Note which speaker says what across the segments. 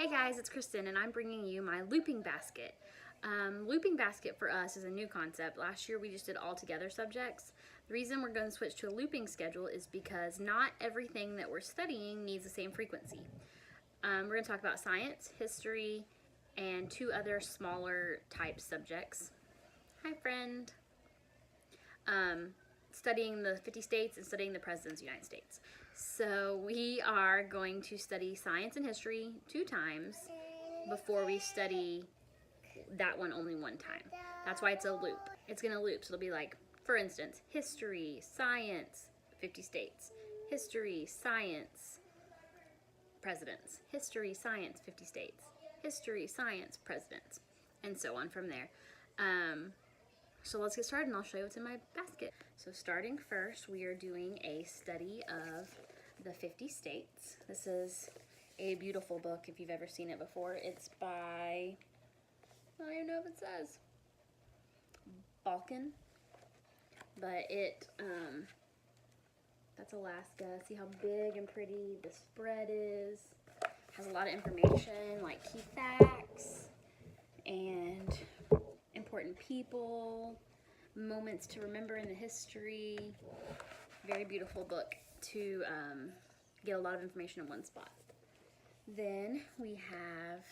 Speaker 1: Hey guys, it's Kristen and I'm bringing you my looping basket. Looping basket for us is a new concept. Last year we just did all together subjects. The reason we're going to switch to a looping schedule is because not everything that we're studying needs the same frequency. We're going to talk about science, history, and two other smaller type subjects. Hi friend. Studying the 50 states and studying the Presidents of the United States. So we are going to study science and history 2 times before we study that one only 1 time. That's why it's a loop. It's going to loop. So it'll be like, for instance, history, science, 50 states. History, science, presidents. History, science, 50 states. History, science, presidents. And so on from there. So let's get started and I'll show you what's in my basket. So starting first, we are doing a study of the 50 states. This is a beautiful book if you've ever seen it before. It's by, I don't even know if it says, Balkan. But that's Alaska. See how big and pretty the spread is. Has a lot of information like key facts and important people, moments to remember in the history. Very beautiful book to get a lot of information in one spot. Then we have,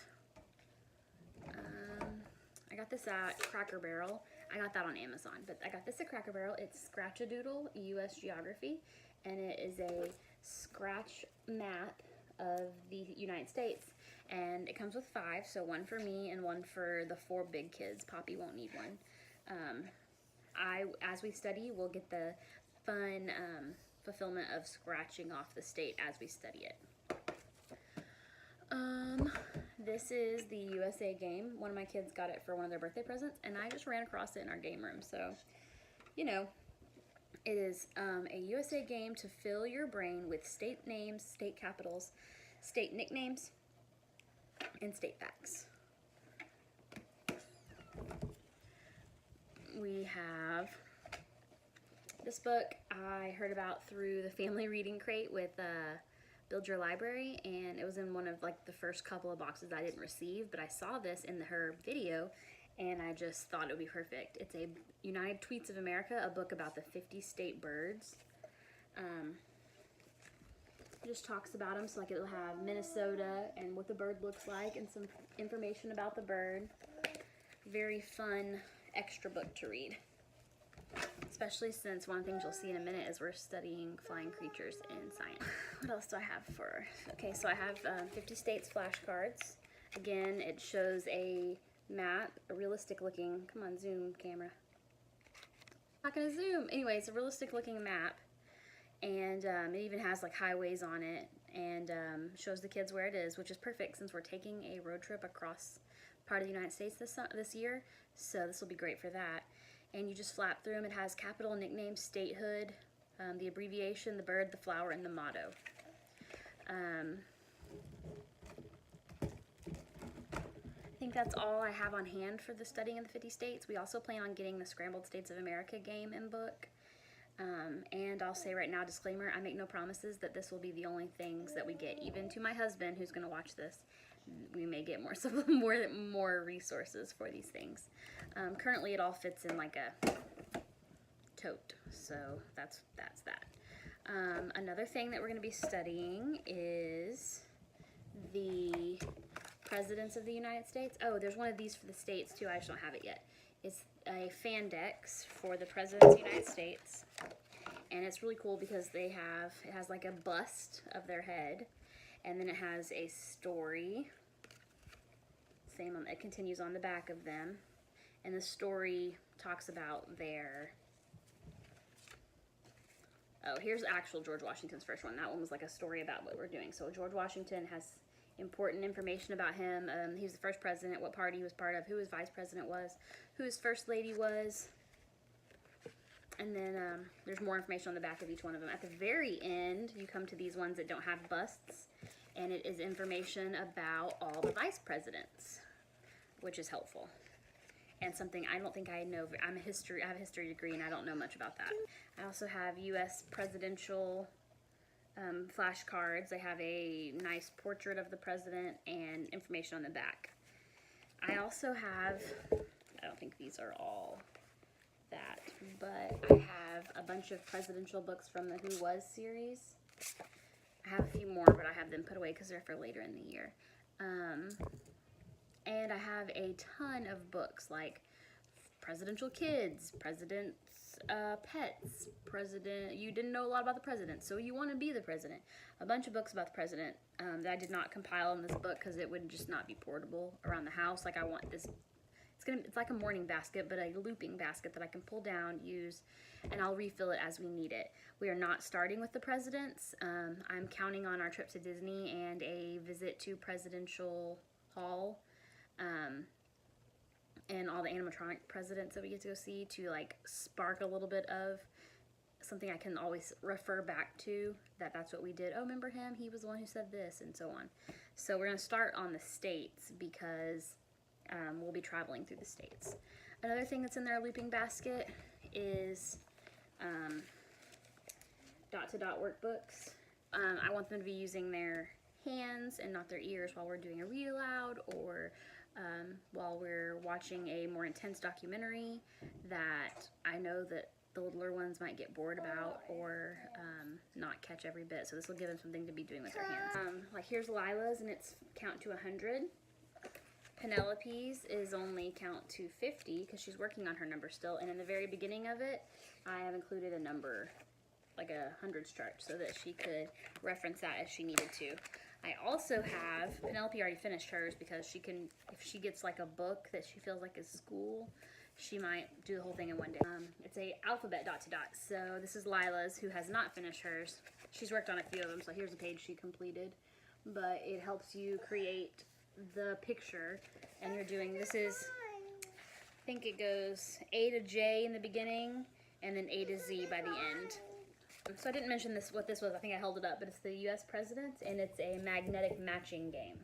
Speaker 1: I got this at Cracker Barrel. I got that on Amazon, but I got this at Cracker Barrel. It's Scratch-A-Doodle U.S. Geography, and it is a scratch map of the United States. And it comes with 5, so 1 for me and 1 for the 4 big kids. Poppy won't need one. As we study, we'll get the fun fulfillment of scratching off the state as we study it. This is the USA game. One of my kids got it for one of their birthday presents, and I just ran across it in our game room. So, you know, it is a USA game to fill your brain with state names, state capitals, state nicknames, and state facts. We have this book I heard about through the Family Reading Crate with Build Your Library, and it was in one of like the first couple of boxes I didn't receive, but I saw this in her video and I just thought it would be perfect. It's a United Tweets of America, a book about the 50 state birds. It just talks about them, so like it'll have Minnesota and what the bird looks like and some information about the bird. Very fun extra book to read, especially since one of the things you'll see in a minute is we're studying flying creatures in science. What else do I have for? Okay, so I have 50 states flashcards. Again, it shows a map, a realistic looking, come on zoom camera. Not gonna zoom. Anyway, it's a realistic looking map. And it even has like highways on it, and shows the kids where it is, which is perfect since we're taking a road trip across part of the United States this year, so this will be great for that. And you just flap through them. It has capital, nickname, statehood, the abbreviation, the bird, the flower, and the motto. I think that's all I have on hand for the studying of the 50 states. We also plan on getting the Scrambled States of America game and book. And I'll say right now, disclaimer, I make no promises that this will be the only things that we get. Even to my husband, who's going to watch this, we may get more resources for these things. Currently, it all fits in like a tote, so that's that. Another thing that we're going to be studying is the Presidents of the United States. Oh, there's one of these for the states too. I just don't have it yet. It's a Fandex for the Presidents of the United States, and it's really cool because it has like a bust of their head, and then it has a story. It continues on the back of them, and the story talks about their. Oh, here's actual George Washington's first one. That one was like a story about what we're doing. So George Washington has important information about him. He was the first president, what party he was part of, who his vice president was, who his first lady was. And then there's more information on the back of each one of them. At the very end, you come to these ones that don't have busts, and it is information about all the vice presidents, which is helpful. And something I don't think I know. I have a history degree, and I don't know much about that. I also have U.S. presidential flashcards. They have a nice portrait of the president and information on the back. I also have, I don't think these are all that, but I have a bunch of presidential books from the Who Was series. I have a few more, but I have them put away because they're for later in the year. And I have a ton of books like Presidential Kids, President's Pets, President, You Didn't Know a Lot About the President, So You Want to Be the President. A bunch of books about the president that I did not compile in this book because it would just not be portable around the house. Like I want this, it's like a morning basket, but a looping basket that I can pull down, use, and I'll refill it as we need it. We are not starting with the presidents. I'm counting on our trip to Disney and a visit to Presidential Hall. And all the animatronic presidents that we get to go see to like spark a little bit of something I can always refer back to, that's what we did. Oh, remember him? He was the one who said this, and so on. So we're going to start on the states because we'll be traveling through the states. Another thing that's in their looping basket is dot-to-dot workbooks. I want them to be using their hands and not their ears while we're doing a read aloud or while we're watching a more intense documentary that I know that the littler ones might get bored about or not catch every bit. So this will give them something to be doing with their hands. Like here's Lila's and it's count to 100. Penelope's is only count to 50 because she's working on her number still. And in the very beginning of it, I have included a number, like a hundreds chart, so that she could reference that as she needed to. I also have, Penelope already finished hers because she can, if she gets like a book that she feels like is school, she might do the whole thing in one day. It's a alphabet dot-to-dot. So this is Lila's, who has not finished hers. She's worked on a few of them, so here's a page she completed. But it helps you create the picture, and you're doing, this is, I think it goes A to J in the beginning, and then A to Z by the end. So I didn't mention this, what this was. I think I held it up, but it's the U.S. presidents, and it's a magnetic matching game.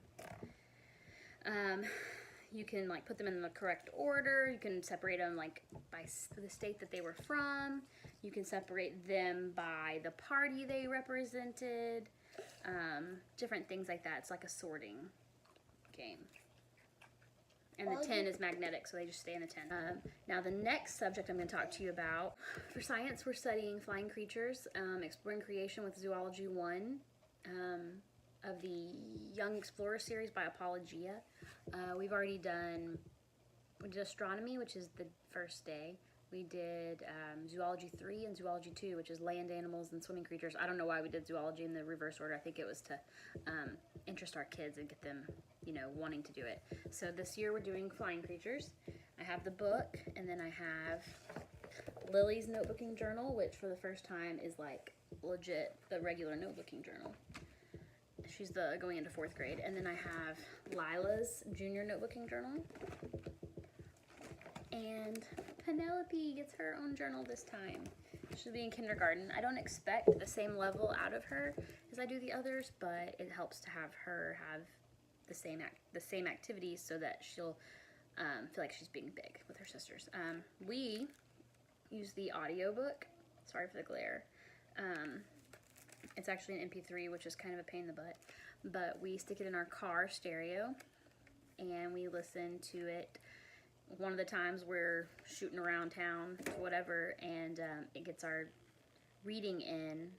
Speaker 1: You can like put them in the correct order. You can separate them like by the state that they were from. You can separate them by the party they represented. Different things like that. It's like a sorting game. And the 10 is magnetic, so they just stay in the 10. Now the next subject I'm going to talk to you about, for science we're studying flying creatures, exploring creation with Zoology 1 of the Young Explorer series by Apologia. We did astronomy, which is the first day. We did Zoology 3 and Zoology 2, which is land animals and swimming creatures. I don't know why we did zoology in the reverse order. I think it was to interest our kids and get them, you know, wanting to do it. So this year we're doing flying creatures. I have the book, and then I have Lily's notebooking journal, which for the first time is like legit the regular notebooking journal. She's going into 4th grade. And then I have Lila's junior notebooking journal. And Penelope gets her own journal this time. She'll be in kindergarten. I don't expect the same level out of her as I do the others, but it helps to have her have the same activities so that she'll feel like she's being big with her sisters. We use the audiobook. Sorry for the glare. It's actually an MP3, which is kind of a pain in the butt, but we stick it in our car stereo and we listen to it. One of the times we're shooting around town, whatever, and it gets our reading in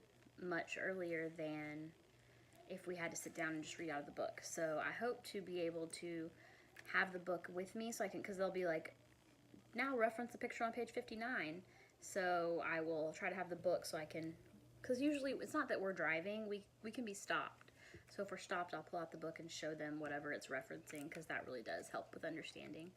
Speaker 1: much earlier than if we had to sit down and just read out of the book. So I hope to be able to have the book with me so I can, because they'll be like, now reference the picture on page 59. So I will try to have the book so I can, because usually it's not that we're driving, we can be stopped. So if we're stopped, I'll pull out the book and show them whatever it's referencing, because that really does help with understanding.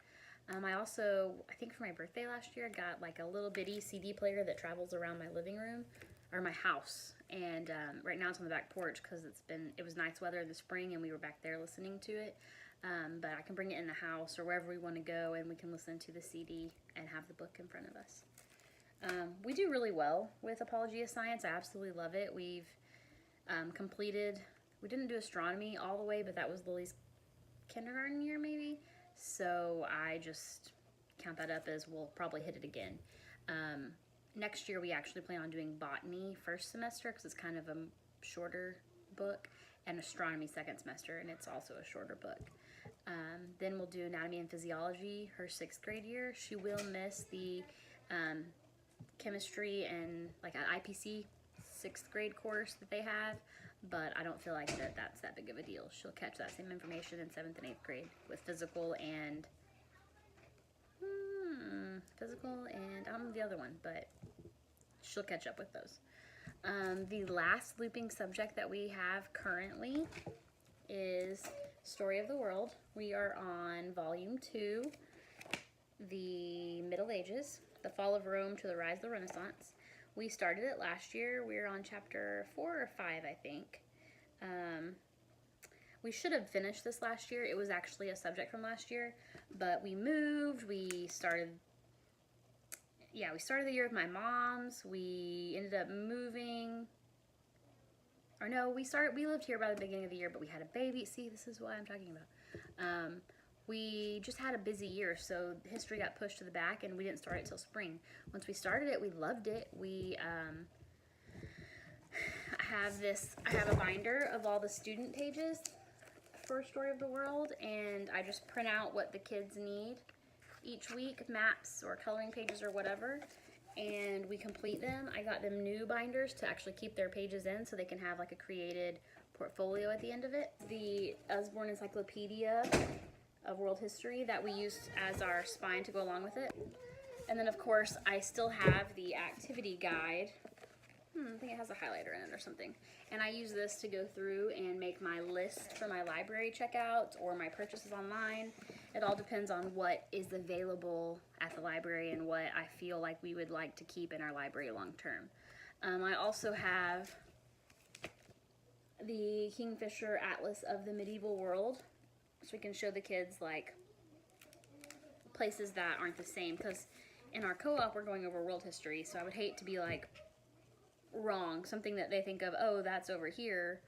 Speaker 1: I also, I think for my birthday last year, got like a little bitty CD player that travels around my living room, or my house. And right now it's on the back porch because it was nice weather in the spring and we were back there listening to it. But I can bring it in the house or wherever we want to go and we can listen to the CD and have the book in front of us. We do really well with Apologia Science. I absolutely love it. We've completed, we didn't do astronomy all the way, but that was Lily's kindergarten year maybe. So I just count that up as we'll probably hit it again. Next year we actually plan on doing botany first semester because it's kind of a shorter book, and astronomy second semester, and it's also a shorter book. Then we'll do anatomy and physiology her 6th grade year. She will miss the chemistry and like an IPC 6th grade course that they have, but I don't feel like that's that big of a deal. She'll catch that same information in 7th and 8th grade with physical and I don't know the other one, but she'll catch up with those. The last looping subject that we have currently is Story of the World. We are on volume 2, the Middle Ages, the fall of Rome to the rise of the Renaissance. We started it last year. We're on chapter 4 or 5, I think. We should have finished this last year. It was actually a subject from last year, but we moved. We started the year with my mom's. We ended up moving. Or no, we lived here by the beginning of the year, but we had a baby. See, this is what I'm talking about. We just had a busy year, so history got pushed to the back, and we didn't start it till spring. Once we started it, we loved it. I have a binder of all the student pages for Story of the World, and I just print out what the kids need each week, maps or coloring pages or whatever, and we complete them. I got them new binders to actually keep their pages in so they can have like a created portfolio at the end of it. The Usborne Encyclopedia of World History that we used as our spine to go along with it. And then of course I still have the activity guide. I think it has a highlighter in it or something. And I use this to go through and make my list for my library checkouts or my purchases online. It all depends on what is available at the library and what I feel like we would like to keep in our library long term. I also have the Kingfisher Atlas of the Medieval World, so we can show the kids like places that aren't the same, because in our co-op we're going over world history, so I would hate to be like wrong, something that they think of, oh, that's over here,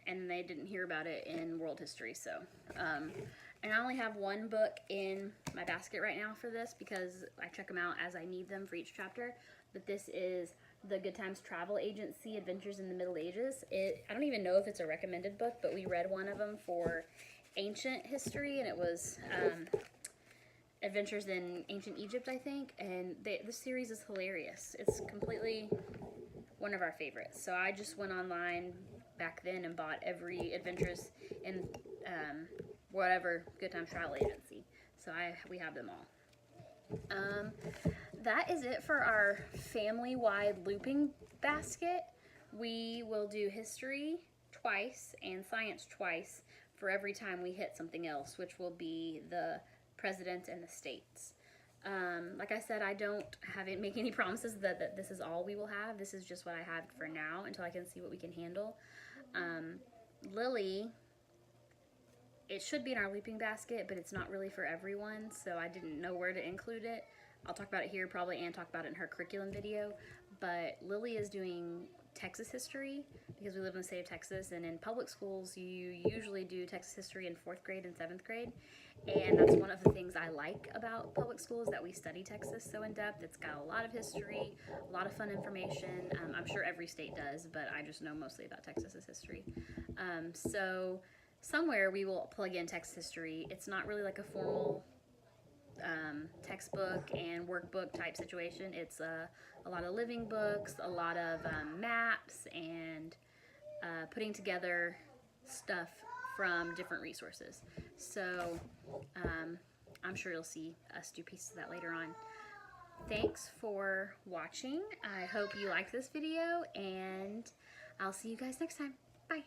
Speaker 1: and they didn't hear about it in world history. So and I only have one book in my basket right now for this because I check them out as I need them for each chapter, but this is the Good Times Travel Agency Adventures in the Middle Ages. I don't even know if it's a recommended book, but we read one of them for ancient history, and it was Adventures in Ancient Egypt, I think, and this series is hilarious. It's completely one of our favorites. So I just went online back then and bought every Adventures in whatever Good Times Travel Agency. So we have them all. That is it for our family-wide looping basket. We will do history twice and science twice for every time we hit something else, which will be the president and the states. Like I said, I don't make any promises that this is all we will have. This is just what I have for now until I can see what we can handle. Lily, it should be in our looping basket, but it's not really for everyone, so I didn't know where to include it. I'll talk about it here probably and talk about it in her curriculum video, but Lily is doing Texas history because we live in the state of Texas, and in public schools you usually do Texas history in 4th grade and 7th grade, and that's one of the things I like about public schools, that we study Texas so in depth. It's got a lot of history, a lot of fun information. I'm sure every state does, but I just know mostly about Texas's history. So somewhere we will plug in Texas history. It's not really like a formal textbook and workbook type situation. It's a lot of living books, a lot of maps, and putting together stuff from different resources. So I'm sure you'll see us do pieces of that later on. Thanks for watching. I hope you liked this video, and I'll see you guys next time. Bye.